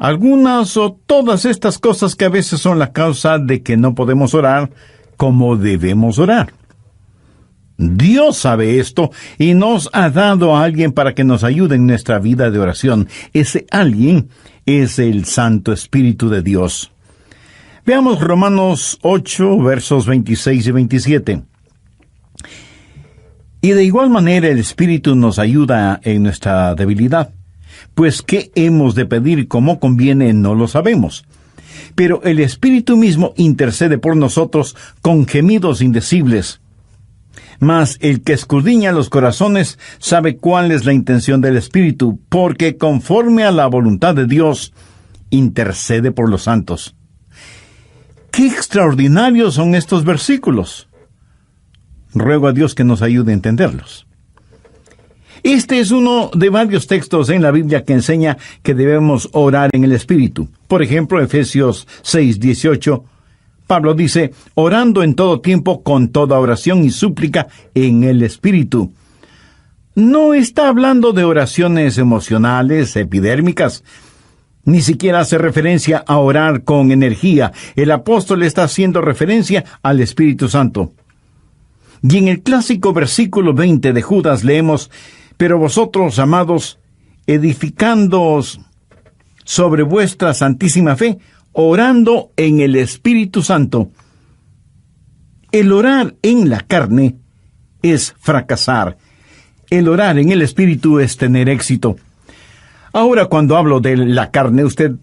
algunas o todas estas cosas que a veces son la causa de que no podemos orar como debemos orar. Dios sabe esto y nos ha dado a alguien para que nos ayude en nuestra vida de oración. Ese alguien es el Santo Espíritu de Dios. Veamos Romanos 8, versos 26 y 27. Y de igual manera el Espíritu nos ayuda en nuestra debilidad. Pues qué hemos de pedir como conviene no lo sabemos. Pero el Espíritu mismo intercede por nosotros con gemidos indecibles. Mas el que escudriña los corazones sabe cuál es la intención del Espíritu, porque conforme a la voluntad de Dios, intercede por los santos. ¡Qué extraordinarios son estos versículos! Ruego a Dios que nos ayude a entenderlos. Este es uno de varios textos en la Biblia que enseña que debemos orar en el Espíritu. Por ejemplo, Efesios 6:18, Pablo dice, orando en todo tiempo con toda oración y súplica en el Espíritu. No está hablando de oraciones emocionales, epidérmicas. Ni siquiera hace referencia a orar con energía. El apóstol está haciendo referencia al Espíritu Santo. Y en el clásico versículo 20 de Judas leemos, pero vosotros, amados, edificándoos sobre vuestra santísima fe, orando en el Espíritu Santo. El orar en la carne es fracasar. El orar en el Espíritu es tener éxito. Ahora, cuando hablo de la carne, usted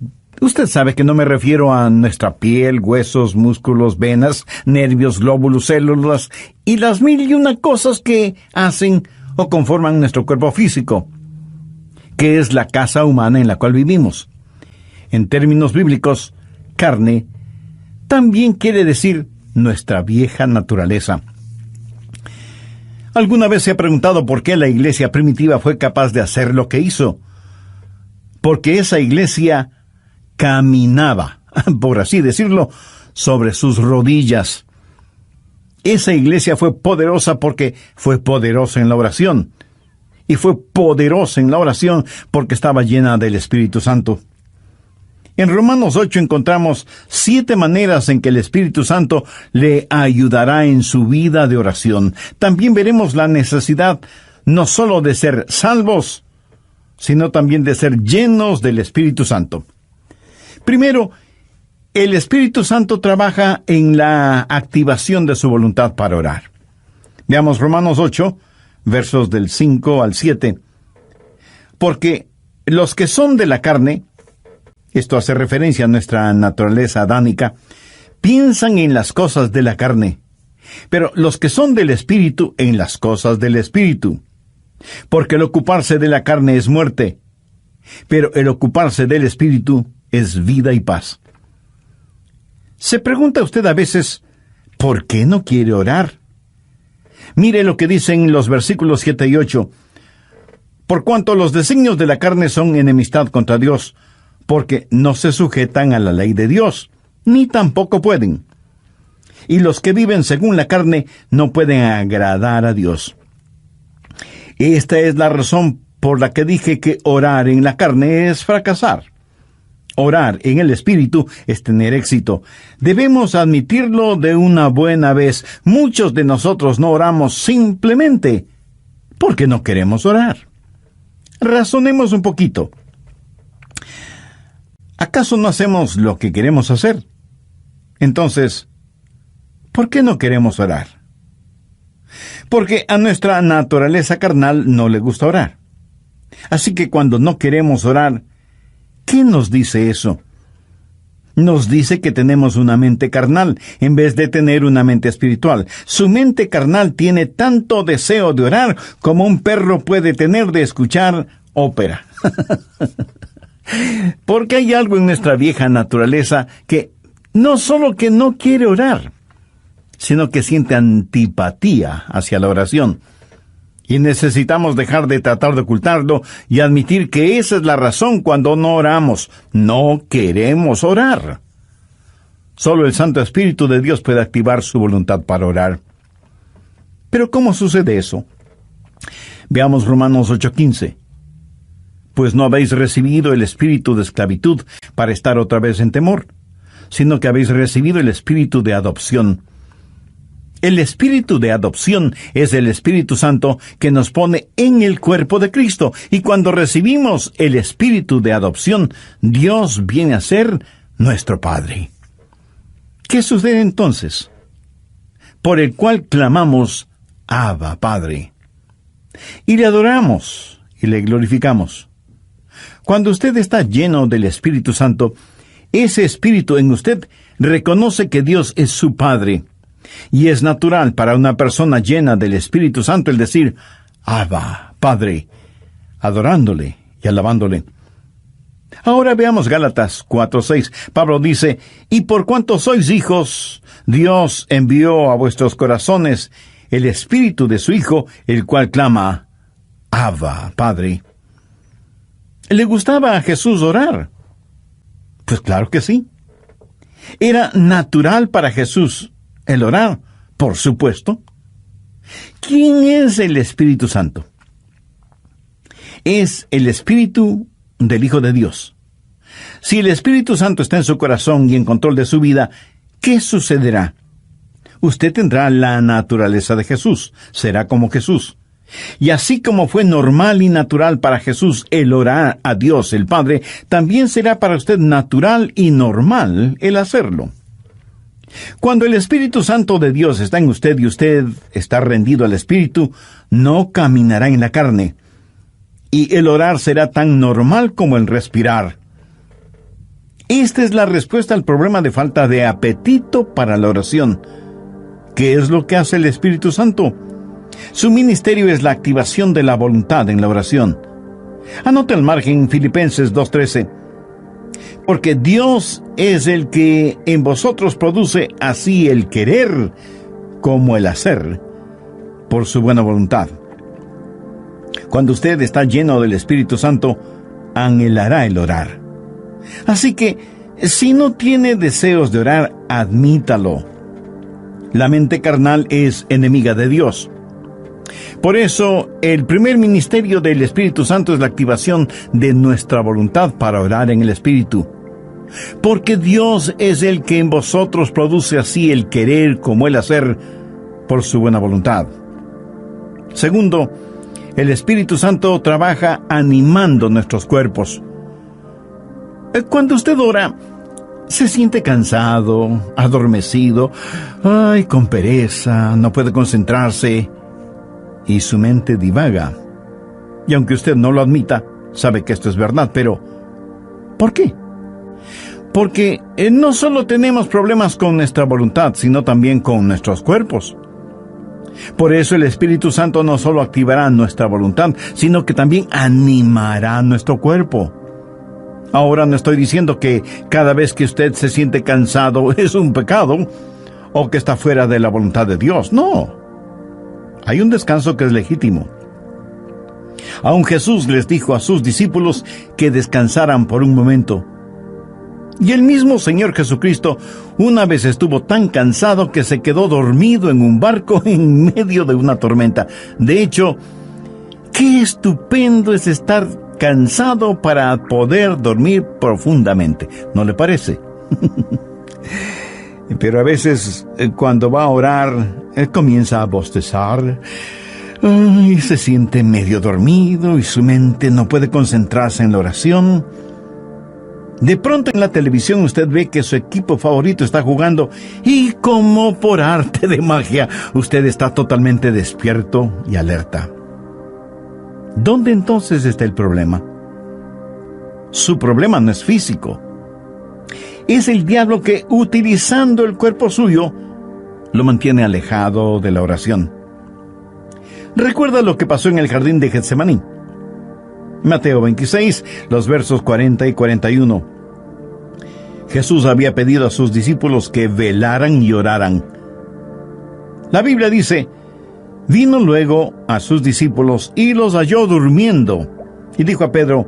sabe que no me refiero a nuestra piel, huesos, músculos, venas, nervios, glóbulos, células y las 1001 cosas que hacen o conforman nuestro cuerpo físico, que es la casa humana en la cual vivimos. En términos bíblicos, carne también quiere decir nuestra vieja naturaleza. ¿Alguna vez se ha preguntado por qué la iglesia primitiva fue capaz de hacer lo que hizo? Porque esa iglesia caminaba, por así decirlo, sobre sus rodillas. Esa iglesia fue poderosa porque fue poderosa en la oración. Y fue poderosa en la oración porque estaba llena del Espíritu Santo. En Romanos 8 encontramos 7 maneras en que el Espíritu Santo le ayudará en su vida de oración. También veremos la necesidad no solo de ser salvos, sino también de ser llenos del Espíritu Santo. Primero, el Espíritu Santo trabaja en la activación de su voluntad para orar. Veamos Romanos 8, versos del 5 al 7. Porque los que son de la carne, esto hace referencia a nuestra naturaleza adánica, piensan en las cosas de la carne, pero los que son del Espíritu en las cosas del Espíritu. Porque el ocuparse de la carne es muerte, pero el ocuparse del Espíritu es vida y paz. ¿Se pregunta usted a veces, ¿por qué no quiere orar? Mire lo que dicen los versículos 7 y 8. Por cuanto los designios de la carne son enemistad contra Dios, porque no se sujetan a la ley de Dios, ni tampoco pueden. Y los que viven según la carne no pueden agradar a Dios. Esta es la razón por la que dije que orar en la carne es fracasar. Orar en el Espíritu es tener éxito. Debemos admitirlo de una buena vez. Muchos de nosotros no oramos simplemente porque no queremos orar. Razonemos un poquito. ¿Acaso no hacemos lo que queremos hacer? Entonces, ¿por qué no queremos orar? Porque a nuestra naturaleza carnal no le gusta orar. Así que cuando no queremos orar, ¿qué nos dice eso? Nos dice que tenemos una mente carnal en vez de tener una mente espiritual. Su mente carnal tiene tanto deseo de orar como un perro puede tener de escuchar ópera. Porque hay algo en nuestra vieja naturaleza que no solo que no quiere orar, sino que siente antipatía hacia la oración. Y necesitamos dejar de tratar de ocultarlo y admitir que esa es la razón cuando no oramos. No queremos orar. Solo el Santo Espíritu de Dios puede activar su voluntad para orar. Pero ¿cómo sucede eso? Veamos Romanos 8:15. pues no habéis recibido el espíritu de esclavitud para estar otra vez en temor, sino que habéis recibido el espíritu de adopción. El espíritu de adopción es el Espíritu Santo que nos pone en el cuerpo de Cristo, y cuando recibimos el espíritu de adopción, Dios viene a ser nuestro Padre. ¿Qué sucede entonces? Por el cual clamamos, Abba, Padre. Y le adoramos y le glorificamos. Cuando usted está lleno del Espíritu Santo, ese Espíritu en usted reconoce que Dios es su Padre. Y es natural para una persona llena del Espíritu Santo el decir, Abba, Padre, adorándole y alabándole. Ahora veamos Gálatas 4:6. Pablo dice, y por cuanto sois hijos, Dios envió a vuestros corazones el Espíritu de su Hijo, el cual clama, Abba, Padre. ¿Le gustaba a Jesús orar? Pues claro que sí. ¿Era natural para Jesús el orar? Por supuesto. ¿Quién es el Espíritu Santo? Es el Espíritu del Hijo de Dios. Si el Espíritu Santo está en su corazón y en control de su vida, ¿qué sucederá? Usted tendrá la naturaleza de Jesús, será como Jesús. Y así como fue normal y natural para Jesús el orar a Dios el Padre, también será para usted natural y normal el hacerlo. Cuando el Espíritu Santo de Dios está en usted y usted está rendido al Espíritu, no caminará en la carne. Y el orar será tan normal como el respirar. Esta es la respuesta al problema de falta de apetito para la oración. ¿Qué es lo que hace el Espíritu Santo? Su ministerio es la activación de la voluntad en la oración. Anote al margen Filipenses 2:13. Porque Dios es el que en vosotros produce así el querer como el hacer, por su buena voluntad. Cuando usted está lleno del Espíritu Santo, anhelará el orar. Así que, si no tiene deseos de orar, admítalo. La mente carnal es enemiga de Dios. Por eso, el primer ministerio del Espíritu Santo es la activación de nuestra voluntad para orar en el Espíritu. Porque Dios es el que en vosotros produce así el querer como el hacer, por su buena voluntad. Segundo, el Espíritu Santo trabaja animando nuestros cuerpos. Cuando usted ora, se siente cansado, adormecido, con pereza, no puede concentrarse, y su mente divaga. Y aunque usted no lo admita, sabe que esto es verdad, pero ¿por qué? Porque no solo tenemos problemas con nuestra voluntad, sino también con nuestros cuerpos. Por eso el Espíritu Santo no solo activará nuestra voluntad, sino que también animará nuestro cuerpo. Ahora no estoy diciendo que cada vez que usted se siente cansado es un pecado, o que está fuera de la voluntad de Dios. No. Hay un descanso que es legítimo. Aun Jesús les dijo a sus discípulos que descansaran por un momento. Y el mismo Señor Jesucristo una vez estuvo tan cansado que se quedó dormido en un barco en medio de una tormenta. De hecho, qué estupendo es estar cansado para poder dormir profundamente, ¿no le parece? Pero a veces, cuando va a orar, comienza a bostezar, y se siente medio dormido y su mente no puede concentrarse en la oración. De pronto en la televisión usted ve que su equipo favorito está jugando y como por arte de magia, usted está totalmente despierto y alerta. ¿Dónde entonces está el problema? Su problema no es físico. Es el diablo que, utilizando el cuerpo suyo, lo mantiene alejado de la oración. Recuerda lo que pasó en el jardín de Getsemaní. Mateo 26, los versos 40 y 41. Jesús había pedido a sus discípulos que velaran y oraran. La Biblia dice, vino luego a sus discípulos y los halló durmiendo. Y dijo a Pedro,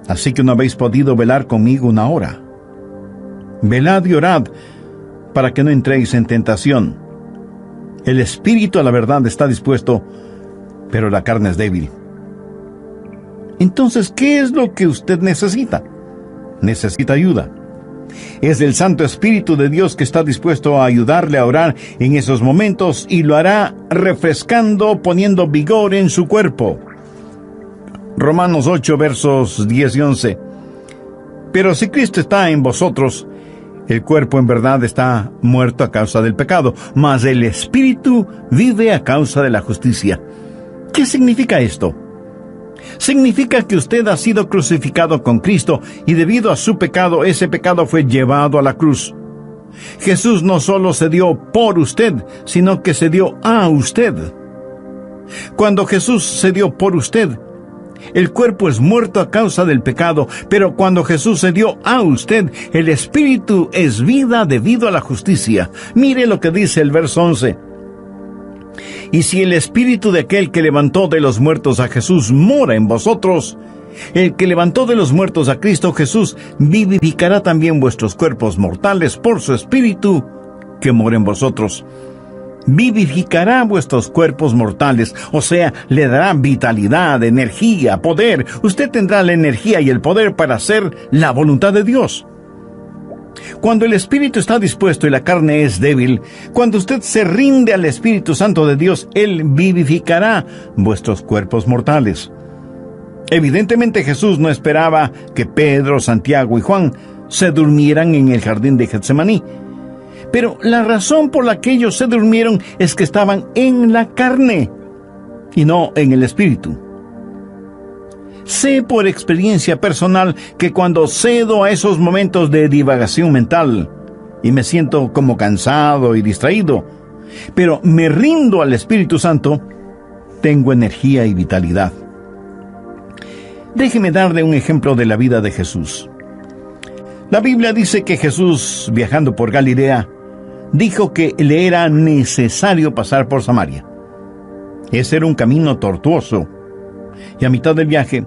así que no habéis podido velar conmigo una hora. Velad y orad, para que no entréis en tentación. El espíritu a la verdad está dispuesto, pero la carne es débil. Entonces, ¿qué es lo que usted necesita? Necesita ayuda. Es el Santo Espíritu de Dios que está dispuesto a ayudarle a orar en esos momentos y lo hará refrescando, poniendo vigor en su cuerpo. Romanos 8, versos 10 y 11. Pero si Cristo está en vosotros, el cuerpo en verdad está muerto a causa del pecado, mas el Espíritu vive a causa de la justicia. ¿Qué significa esto? Significa que usted ha sido crucificado con Cristo y debido a su pecado, ese pecado fue llevado a la cruz. Jesús no solo se dio por usted, sino que se dio a usted. Cuando Jesús se dio por usted, el cuerpo es muerto a causa del pecado, pero cuando Jesús se dio a usted, el Espíritu es vida debido a la justicia. Mire lo que dice el verso 11. Y si el Espíritu de aquel que levantó de los muertos a Jesús mora en vosotros, el que levantó de los muertos a Cristo Jesús vivificará también vuestros cuerpos mortales por su Espíritu que mora en vosotros. Vivificará vuestros cuerpos mortales, o sea, le dará vitalidad, energía, poder. Usted tendrá la energía y el poder para hacer la voluntad de Dios. Cuando el Espíritu está dispuesto y la carne es débil, cuando usted se rinde al Espíritu Santo de Dios, Él vivificará vuestros cuerpos mortales. Evidentemente Jesús no esperaba que Pedro, Santiago y Juan se durmieran en el jardín de Getsemaní. Pero la razón por la que ellos se durmieron es que estaban en la carne y no en el Espíritu. Sé por experiencia personal que cuando cedo a esos momentos de divagación mental y me siento como cansado y distraído, pero me rindo al Espíritu Santo, tengo energía y vitalidad. Déjeme darle un ejemplo de la vida de Jesús. La Biblia dice que Jesús, viajando por Galilea, dijo que le era necesario pasar por Samaria. Ese era un camino tortuoso, y a mitad del viaje,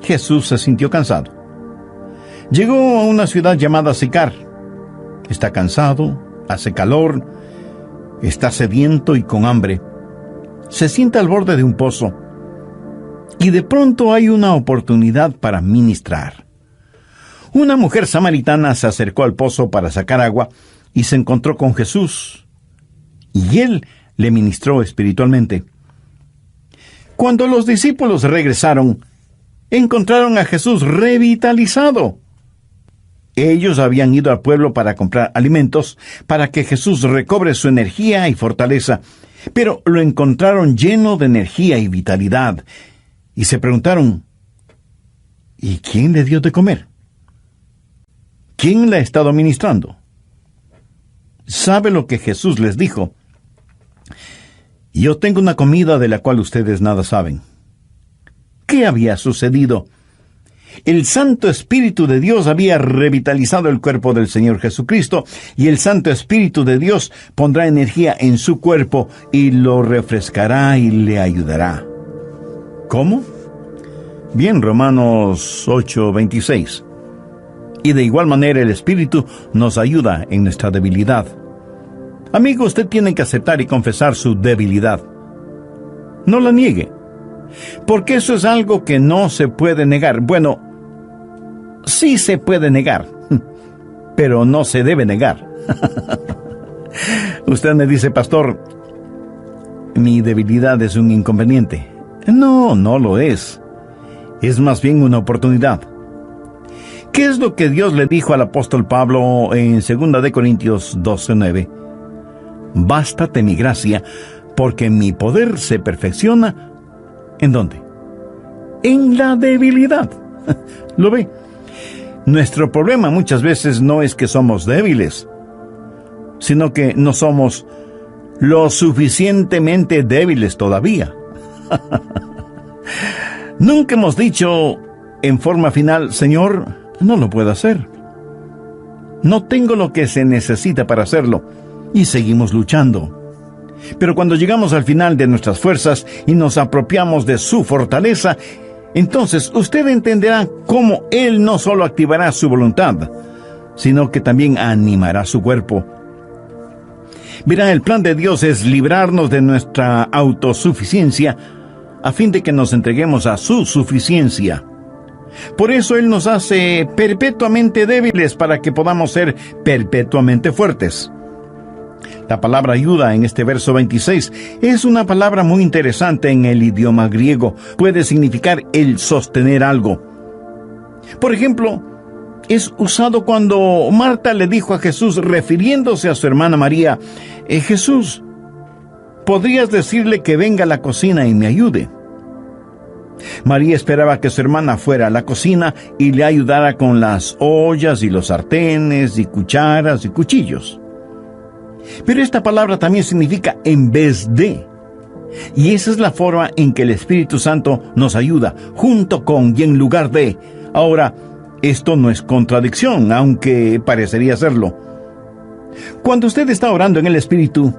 Jesús se sintió cansado. Llegó a una ciudad llamada Sicar. Está cansado, hace calor, está sediento y con hambre. Se sienta al borde de un pozo, y de pronto hay una oportunidad para ministrar. Una mujer samaritana se acercó al pozo para sacar agua, y se encontró con Jesús, y Él le ministró espiritualmente. Cuando los discípulos regresaron, encontraron a Jesús revitalizado. Ellos habían ido al pueblo para comprar alimentos, para que Jesús recobre su energía y fortaleza, pero lo encontraron lleno de energía y vitalidad, y se preguntaron, ¿y quién le dio de comer? ¿Quién le ha estado ministrando? ¿Sabe lo que Jesús les dijo? Yo tengo una comida de la cual ustedes nada saben. ¿Qué había sucedido? El Santo Espíritu de Dios había revitalizado el cuerpo del Señor Jesucristo, y el Santo Espíritu de Dios pondrá energía en su cuerpo y lo refrescará y le ayudará. ¿Cómo? Bien, Romanos 8:26. Y de igual manera el Espíritu nos ayuda en nuestra debilidad. Amigo, usted tiene que aceptar y confesar su debilidad. No la niegue, porque eso es algo que no se puede negar. Bueno, sí se puede negar, pero no se debe negar. Usted me dice, pastor, mi debilidad es un inconveniente. No, no lo es. Es más bien una oportunidad. ¿Qué es lo que Dios le dijo al apóstol Pablo en 2 de Corintios 12:9? Bástate mi gracia, porque mi poder se perfecciona. ¿En dónde? En la debilidad. ¿Lo ve? Nuestro problema muchas veces no es que somos débiles, sino que no somos lo suficientemente débiles todavía. Nunca hemos dicho en forma final, Señor, no lo puedo hacer. No tengo lo que se necesita para hacerlo. Y seguimos luchando. Pero cuando llegamos al final de nuestras fuerzas y nos apropiamos de su fortaleza, entonces usted entenderá cómo Él no solo activará su voluntad, sino que también animará su cuerpo. Verá, el plan de Dios es librarnos de nuestra autosuficiencia a fin de que nos entreguemos a su suficiencia. Por eso Él nos hace perpetuamente débiles para que podamos ser perpetuamente fuertes. La palabra ayuda en este verso 26 es una palabra muy interesante en el idioma griego. Puede significar el sostener algo. Por ejemplo, es usado cuando Marta le dijo a Jesús, refiriéndose a su hermana María, Jesús, ¿podrías decirle que venga a la cocina y me ayude? María esperaba que su hermana fuera a la cocina y le ayudara con las ollas y los sartenes y cucharas y cuchillos. Pero esta palabra también significa en vez de. Y esa es la forma en que el Espíritu Santo nos ayuda, junto con y en lugar de. Ahora, esto no es contradicción, aunque parecería serlo. Cuando usted está orando en el Espíritu,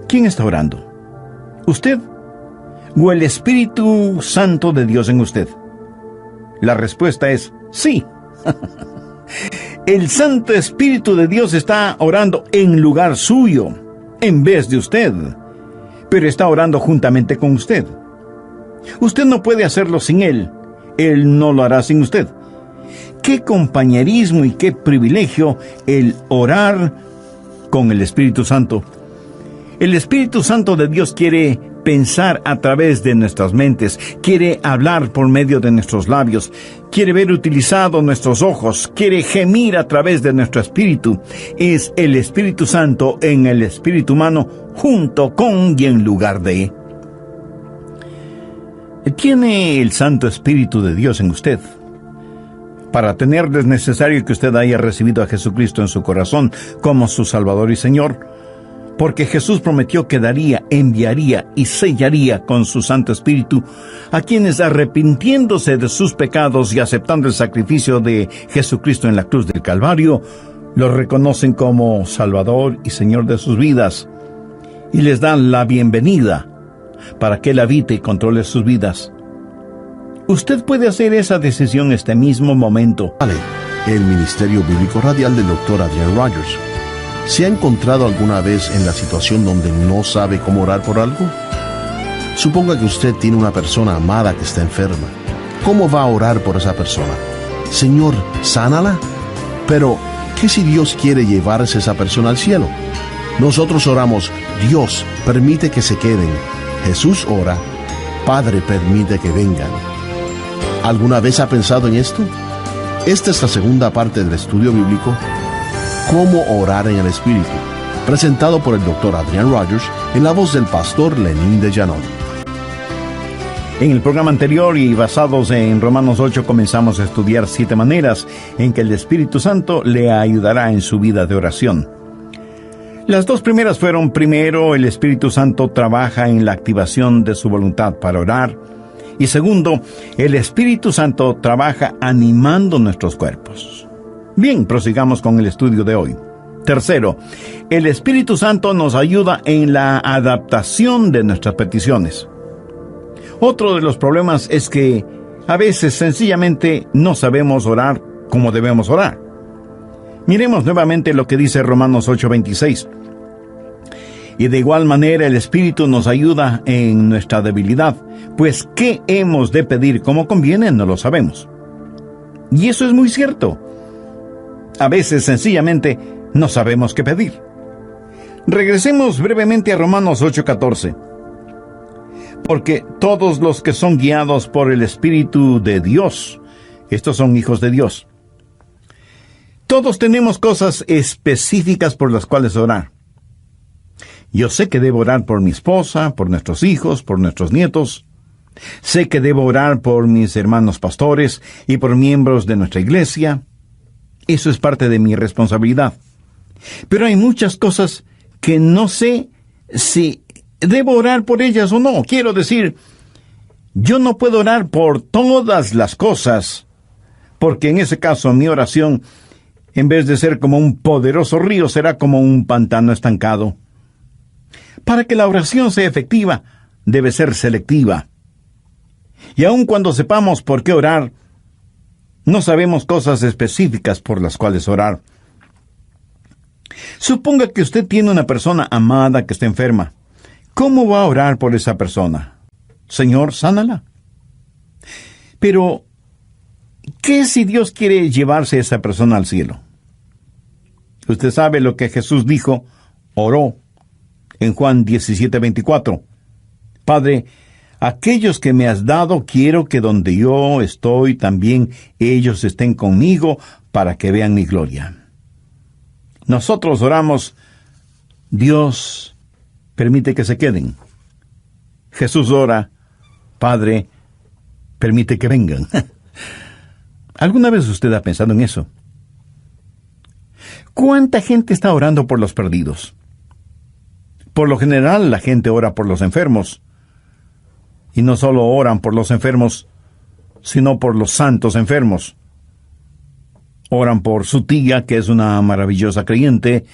¿quién está orando? ¿Usted o el Espíritu Santo de Dios en usted? La respuesta es sí. El Santo Espíritu de Dios está orando en lugar suyo, en vez de usted, pero está orando juntamente con usted. Usted no puede hacerlo sin Él. Él no lo hará sin usted. Qué compañerismo y qué privilegio el orar con el Espíritu Santo. El Espíritu Santo de Dios quiere pensar a través de nuestras mentes, quiere hablar por medio de nuestros labios, quiere ver utilizados nuestros ojos, quiere gemir a través de nuestro espíritu. Es el Espíritu Santo en el espíritu humano, junto con y en lugar de. ¿Tiene el Santo Espíritu de Dios en usted? Para tenerlo es necesario que usted haya recibido a Jesucristo en su corazón como su Salvador y Señor, porque Jesús prometió que daría, enviaría y sellaría con su Santo Espíritu a quienes, arrepintiéndose de sus pecados y aceptando el sacrificio de Jesucristo en la cruz del Calvario, lo reconocen como Salvador y Señor de sus vidas, y les dan la bienvenida para que Él habite y controle sus vidas. Usted puede hacer esa decisión este mismo momento. El Ministerio Bíblico Radial del Dr. Adrian Rogers. ¿Se ha encontrado alguna vez en la situación donde no sabe cómo orar por algo? Suponga que usted tiene una persona amada que está enferma. ¿Cómo va a orar por esa persona? Señor, sánala. Pero, ¿qué si Dios quiere llevarse a esa persona al cielo? Nosotros oramos, Dios, permite que se queden. Jesús ora, Padre, permite que vengan. ¿Alguna vez ha pensado en esto? Esta es la segunda parte del estudio bíblico, Cómo orar en el Espíritu, presentado por el Dr. Adrian Rogers en la voz del pastor Lenín de Llanón. En el programa anterior y basados en Romanos 8 comenzamos a estudiar 7 maneras en que el Espíritu Santo le ayudará en su vida de oración. Las 2 primeras fueron: primero, el Espíritu Santo trabaja en la activación de su voluntad para orar, y segundo, el Espíritu Santo trabaja animando nuestros cuerpos. Bien, prosigamos con el estudio de hoy. Tercero, el Espíritu Santo nos ayuda en la adaptación de nuestras peticiones. Otro de los problemas es que a veces sencillamente no sabemos orar como debemos orar. Miremos nuevamente lo que dice Romanos 8:26. Y de igual manera el Espíritu nos ayuda en nuestra debilidad, pues ¿qué hemos de pedir como conviene? No lo sabemos. Y eso es muy cierto. A veces sencillamente no sabemos qué pedir. Regresemos brevemente a Romanos 8:14. Porque todos los que son guiados por el Espíritu de Dios, estos son hijos de Dios. Todos tenemos cosas específicas por las cuales orar. Yo sé que debo orar por mi esposa, por nuestros hijos, por nuestros nietos. Sé que debo orar por mis hermanos pastores y por miembros de nuestra iglesia. Eso es parte de mi responsabilidad. Pero hay muchas cosas que no sé si debo orar por ellas o no. Quiero decir, yo no puedo orar por todas las cosas, porque en ese caso mi oración, en vez de ser como un poderoso río, será como un pantano estancado. Para que la oración sea efectiva, debe ser selectiva. Y aun cuando sepamos por qué orar, no sabemos cosas específicas por las cuales orar. Suponga que usted tiene una persona amada que está enferma. ¿Cómo va a orar por esa persona? Señor, sánala. Pero, ¿qué si Dios quiere llevarse a esa persona al cielo? Usted sabe lo que Jesús dijo, oró en Juan 17:24. Padre, aquellos que me has dado, quiero que donde yo estoy, también ellos estén conmigo, para que vean mi gloria. Nosotros oramos, Dios, permite que se queden. Jesús ora, Padre, permite que vengan. ¿Alguna vez usted ha pensado en eso? ¿Cuánta gente está orando por los perdidos? Por lo general, la gente ora por los enfermos. Y no solo oran por los enfermos, sino por los santos enfermos. Oran por su tía, que es una maravillosa creyente,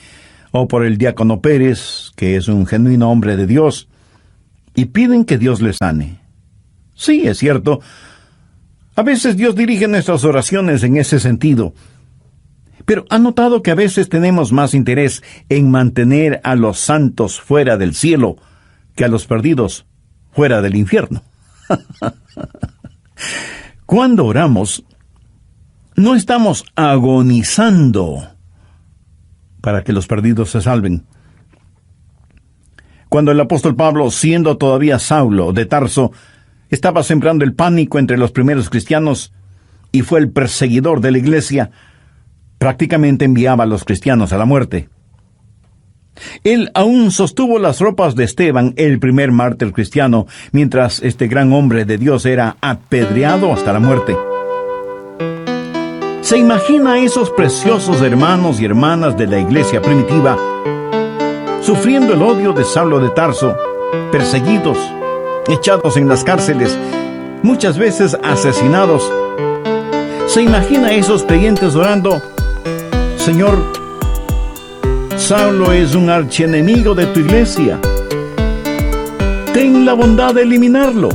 o por el diácono Pérez, que es un genuino hombre de Dios, y piden que Dios les sane. Sí, es cierto. A veces Dios dirige nuestras oraciones en ese sentido. Pero ¿ha notado que a veces tenemos más interés en mantener a los santos fuera del cielo que a los perdidos fuera del infierno? Cuando oramos, no estamos agonizando para que los perdidos se salven. Cuando el apóstol Pablo, siendo todavía Saulo de Tarso, estaba sembrando el pánico entre los primeros cristianos y fue el perseguidor de la iglesia, prácticamente enviaba a los cristianos a la muerte. Él aún sostuvo las ropas de Esteban, el primer mártir cristiano, mientras este gran hombre de Dios era apedreado hasta la muerte. ¿Se imagina a esos preciosos hermanos y hermanas de la iglesia primitiva sufriendo el odio de Saulo de Tarso, perseguidos, echados en las cárceles, muchas veces asesinados? ¿Se imagina a esos creyentes orando, Señor, Saulo es un archienemigo de tu iglesia, ten la bondad de eliminarlo?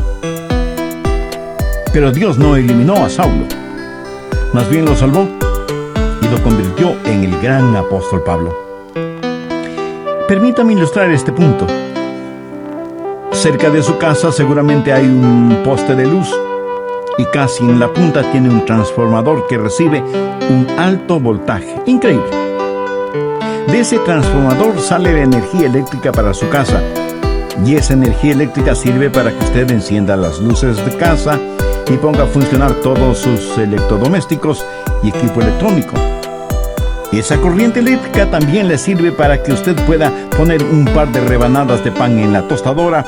Pero Dios no eliminó a Saulo, más bien lo salvó y lo convirtió en el gran apóstol Pablo. Permítame ilustrar este punto. Cerca de su casa seguramente hay un poste de luz y casi en la punta tiene un transformador que recibe un alto voltaje. Increíble. De ese transformador sale la energía eléctrica para su casa, y esa energía eléctrica sirve para que usted encienda las luces de casa y ponga a funcionar todos sus electrodomésticos y equipo electrónico. Esa corriente eléctrica también le sirve para que usted pueda poner un par de rebanadas de pan en la tostadora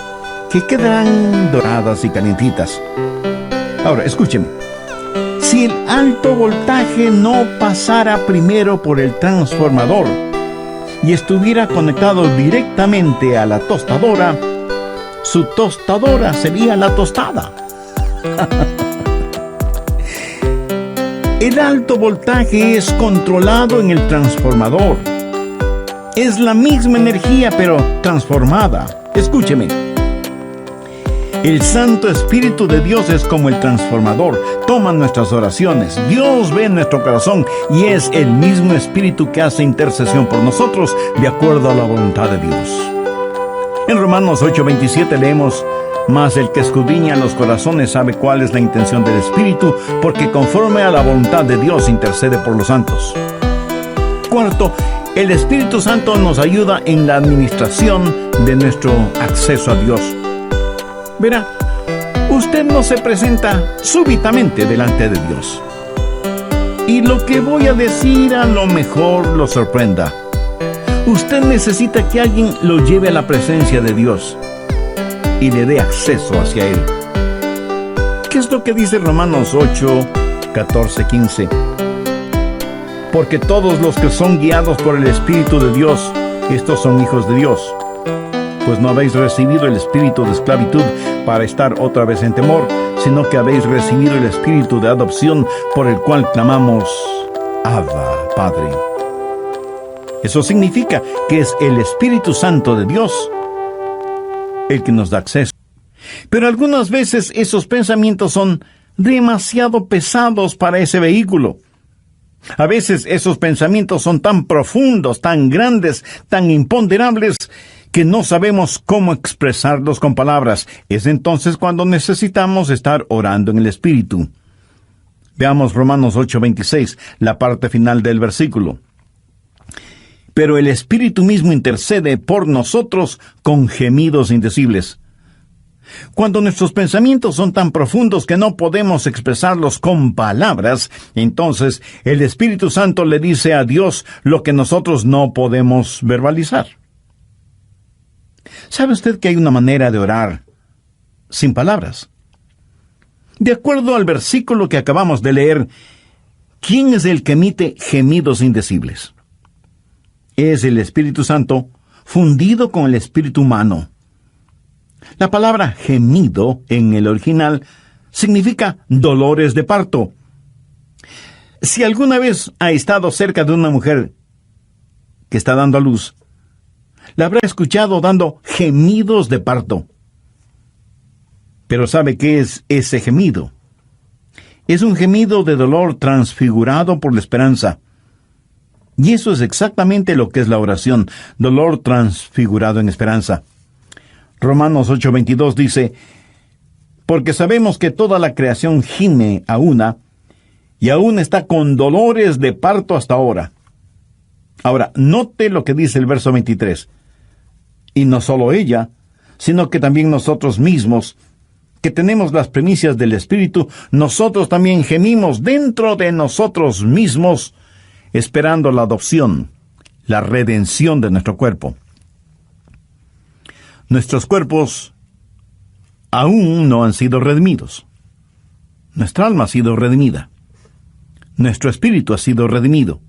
que quedarán doradas y calientitas. Ahora, escúcheme. Si el alto voltaje no pasara primero por el transformador y estuviera conectado directamente a la tostadora, su tostadora sería la tostada. El alto voltaje es controlado en el transformador. Es la misma energía, pero transformada. Escúcheme. El Santo Espíritu de Dios es como el transformador. Toma nuestras oraciones. Dios ve nuestro corazón y es el mismo Espíritu que hace intercesión por nosotros de acuerdo a la voluntad de Dios. En Romanos 8:27 leemos: mas el que escudriña los corazones sabe cuál es la intención del Espíritu, porque conforme a la voluntad de Dios intercede por los santos. Cuarto, el Espíritu Santo nos ayuda en la administración de nuestro acceso a Dios. Verá, usted no se presenta súbitamente delante de Dios. Y lo que voy a decir a lo mejor lo sorprenda. Usted necesita que alguien lo lleve a la presencia de Dios y le dé acceso hacia Él. ¿Qué es lo que dice Romanos 8, 14, 15? Porque todos los que son guiados por el Espíritu de Dios, estos son hijos de Dios. Pues no habéis recibido el espíritu de esclavitud para estar otra vez en temor, sino que habéis recibido el espíritu de adopción por el cual clamamos, Abba, Padre. Eso significa que es el Espíritu Santo de Dios el que nos da acceso. Pero algunas veces esos pensamientos son demasiado pesados para ese vehículo. A veces esos pensamientos son tan profundos, tan grandes, tan imponderables, que no sabemos cómo expresarlos con palabras. Es entonces cuando necesitamos estar orando en el Espíritu. Veamos Romanos 8:26, la parte final del versículo. Pero el Espíritu mismo intercede por nosotros con gemidos indecibles. Cuando nuestros pensamientos son tan profundos que no podemos expresarlos con palabras, entonces el Espíritu Santo le dice a Dios lo que nosotros no podemos verbalizar. ¿Sabe usted que hay una manera de orar sin palabras? De acuerdo al versículo que acabamos de leer, ¿quién es el que emite gemidos indecibles? Es el Espíritu Santo fundido con el espíritu humano. La palabra gemido en el original significa dolores de parto. Si alguna vez ha estado cerca de una mujer que está dando a luz, la habrá escuchado dando gemidos de parto. Pero ¿sabe qué es ese gemido? Es un gemido de dolor transfigurado por la esperanza. Y eso es exactamente lo que es la oración, dolor transfigurado en esperanza. Romanos 8:22 dice, porque sabemos que toda la creación gime a una, y aún está con dolores de parto hasta ahora. Ahora, note lo que dice el verso 23. Y no solo ella, sino que también nosotros mismos, que tenemos las primicias del Espíritu, nosotros también gemimos dentro de nosotros mismos, esperando la adopción, la redención de nuestro cuerpo. Nuestros cuerpos aún no han sido redimidos. Nuestra alma ha sido redimida. Nuestro espíritu ha sido redimido.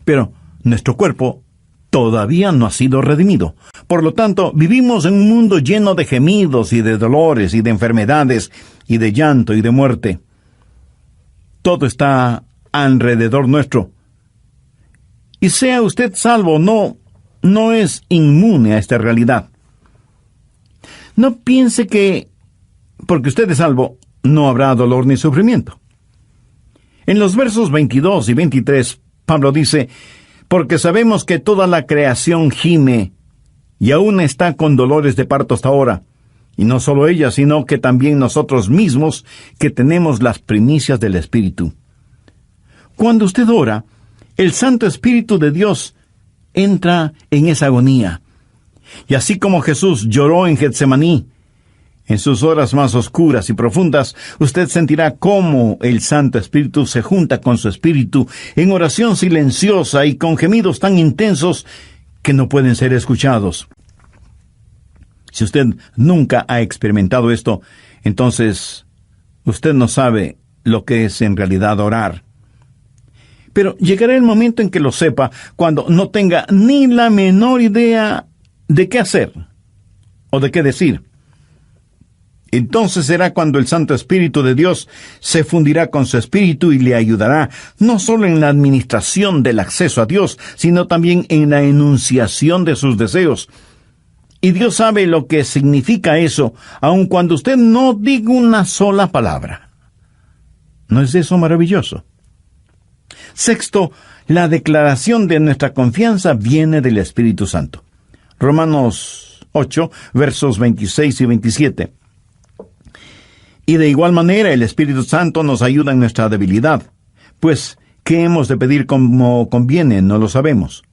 Pero nuestro cuerpo todavía no ha sido redimido. Por lo tanto, vivimos en un mundo lleno de gemidos y de dolores y de enfermedades y de llanto y de muerte. Todo está alrededor nuestro. Y sea usted salvo o no es inmune a esta realidad. No piense que, porque usted es salvo, no habrá dolor ni sufrimiento. En los versos 22 y 23, Pablo dice, porque sabemos que toda la creación gime, y aún está con dolores de parto hasta ahora. Y no solo ella, sino que también nosotros mismos, que tenemos las primicias del Espíritu. Cuando usted ora, el Santo Espíritu de Dios entra en esa agonía. Y así como Jesús lloró en Getsemaní, en sus horas más oscuras y profundas, usted sentirá cómo el Santo Espíritu se junta con su espíritu en oración silenciosa y con gemidos tan intensos que no pueden ser escuchados. Si usted nunca ha experimentado esto, entonces usted no sabe lo que es en realidad orar. Pero llegará el momento en que lo sepa, cuando no tenga ni la menor idea de qué hacer o de qué decir. Entonces será cuando el Santo Espíritu de Dios se fundirá con su espíritu y le ayudará no solo en la administración del acceso a Dios, sino también en la enunciación de sus deseos. Y Dios sabe lo que significa eso, aun cuando usted no diga una sola palabra. ¿No es eso maravilloso? Sexto, la declaración de nuestra confianza viene del Espíritu Santo. Romanos 8, versos 26 y 27. Y de igual manera el Espíritu Santo nos ayuda en nuestra debilidad, pues ¿qué hemos de pedir como conviene? No lo sabemos.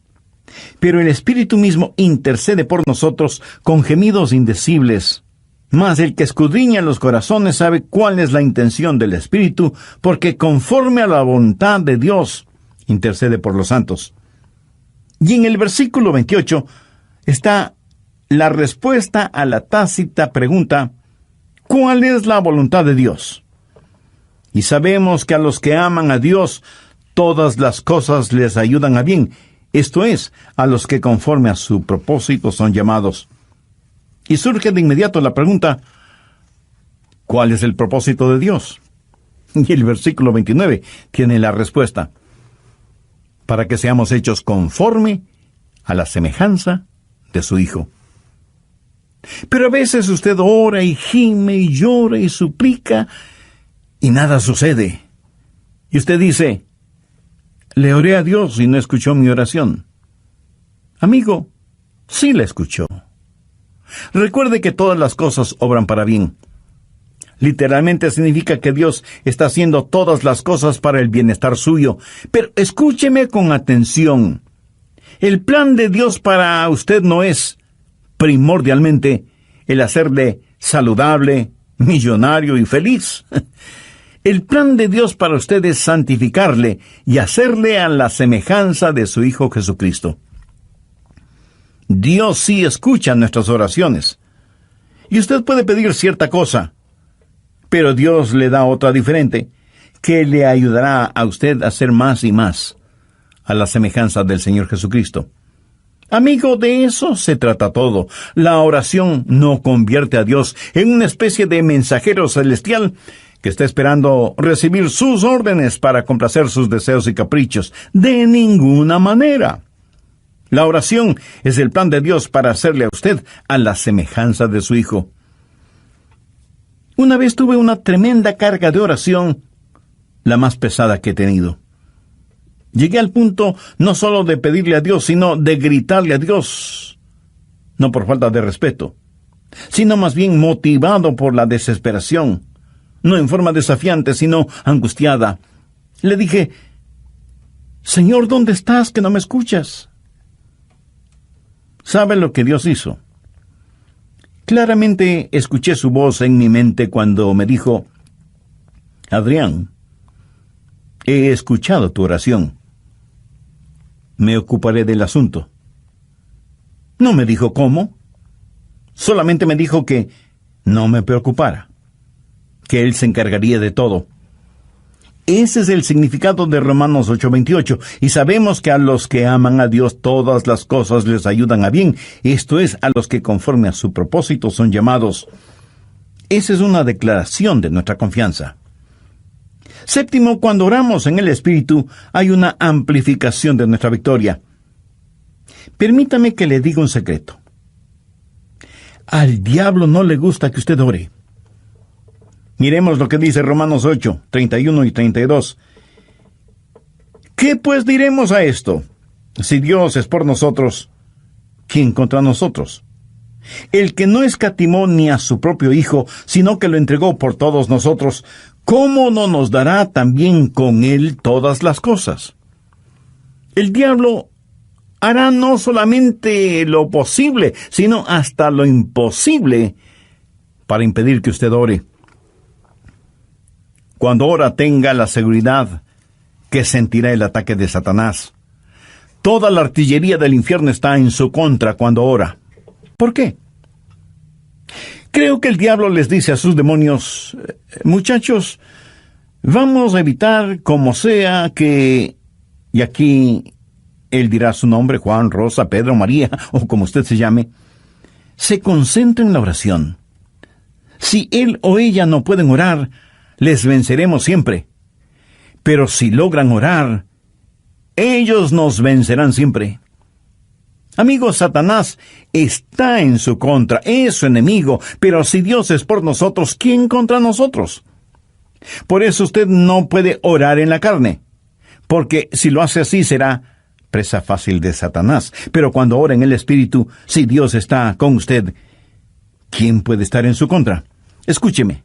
Pero el Espíritu mismo intercede por nosotros con gemidos indecibles. Mas el que escudriña los corazones sabe cuál es la intención del Espíritu, porque conforme a la voluntad de Dios intercede por los santos. Y en el versículo 28 está la respuesta a la tácita pregunta, ¿cuál es la voluntad de Dios? Y sabemos que a los que aman a Dios, todas las cosas les ayudan a bien, esto es, a los que conforme a su propósito son llamados. Y surge de inmediato la pregunta, ¿cuál es el propósito de Dios? Y el versículo 29 tiene la respuesta, para que seamos hechos conforme a la semejanza de su Hijo. Pero a veces usted ora y gime y llora y suplica y nada sucede. Y usted dice, le oré a Dios y no escuchó mi oración. Amigo, sí la escuchó. Recuerde que todas las cosas obran para bien. Literalmente significa que Dios está haciendo todas las cosas para el bienestar suyo. Pero escúcheme con atención. El plan de Dios para usted no es, primordialmente, el hacerle saludable, millonario y feliz. El plan de Dios para usted es santificarle y hacerle a la semejanza de su Hijo Jesucristo. Dios sí escucha nuestras oraciones. Y usted puede pedir cierta cosa, pero Dios le da otra diferente, que le ayudará a usted a ser más y más a la semejanza del Señor Jesucristo. Amigo, de eso se trata todo. La oración no convierte a Dios en una especie de mensajero celestial que está esperando recibir sus órdenes para complacer sus deseos y caprichos. De ninguna manera. La oración es el plan de Dios para hacerle a usted a la semejanza de su Hijo. Una vez tuve una tremenda carga de oración, la más pesada que he tenido. Llegué al punto no solo de pedirle a Dios, sino de gritarle a Dios. No por falta de respeto, sino más bien motivado por la desesperación. No en forma desafiante, sino angustiada. Le dije, Señor, ¿dónde estás que no me escuchas? ¿Sabe lo que Dios hizo? Claramente escuché su voz en mi mente cuando me dijo, Adrián, he escuchado tu oración. Me ocuparé del asunto. No me dijo cómo. Solamente me dijo que no me preocupara, que Él se encargaría de todo. Ese es el significado de Romanos 8:28, y sabemos que a los que aman a Dios todas las cosas les ayudan a bien, esto es, a los que conforme a su propósito son llamados. Esa es una declaración de nuestra confianza. Séptimo, cuando oramos en el Espíritu, hay una amplificación de nuestra victoria. Permítame que le diga un secreto. Al diablo no le gusta que usted ore. Miremos lo que dice Romanos 8, 31 y 32. ¿Qué pues diremos a esto? Si Dios es por nosotros, ¿quién contra nosotros? El que no escatimó ni a su propio Hijo, sino que lo entregó por todos nosotros, ¿cómo no nos dará también con Él todas las cosas? El diablo hará no solamente lo posible, sino hasta lo imposible para impedir que usted ore. Cuando ora, tenga la seguridad que sentirá el ataque de Satanás. Toda la artillería del infierno está en su contra cuando ora. ¿Por qué? Creo que el diablo les dice a sus demonios, muchachos, vamos a evitar como sea que... Y aquí él dirá su nombre, Juan, Rosa, Pedro, María, o como usted se llame. Se concentra en la oración. Si él o ella no pueden orar, les venceremos siempre. Pero si logran orar, ellos nos vencerán siempre. Amigos, Satanás está en su contra, es su enemigo, pero si Dios es por nosotros, ¿quién contra nosotros? Por eso usted no puede orar en la carne, porque si lo hace así será presa fácil de Satanás. Pero cuando ora en el Espíritu, si Dios está con usted, ¿quién puede estar en su contra? Escúcheme.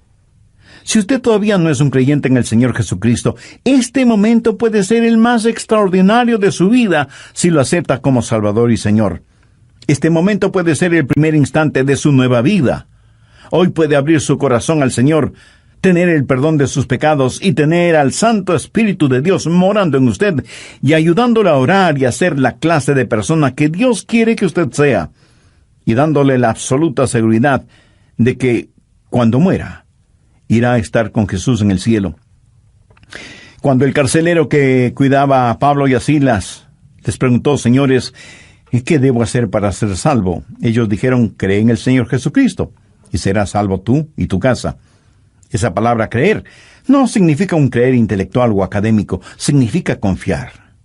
Si usted todavía no es un creyente en el Señor Jesucristo, este momento puede ser el más extraordinario de su vida si lo acepta como Salvador y Señor. Este momento puede ser el primer instante de su nueva vida. Hoy puede abrir su corazón al Señor, tener el perdón de sus pecados y tener al Santo Espíritu de Dios morando en usted y ayudándole a orar y a ser la clase de persona que Dios quiere que usted sea, y dándole la absoluta seguridad de que cuando muera, irá a estar con Jesús en el cielo. Cuando el carcelero que cuidaba a Pablo y a Silas les preguntó, señores, ¿qué debo hacer para ser salvo? Ellos dijeron, cree en el Señor Jesucristo, y serás salvo tú y tu casa. Esa palabra creer no significa un creer intelectual o académico, significa confiar.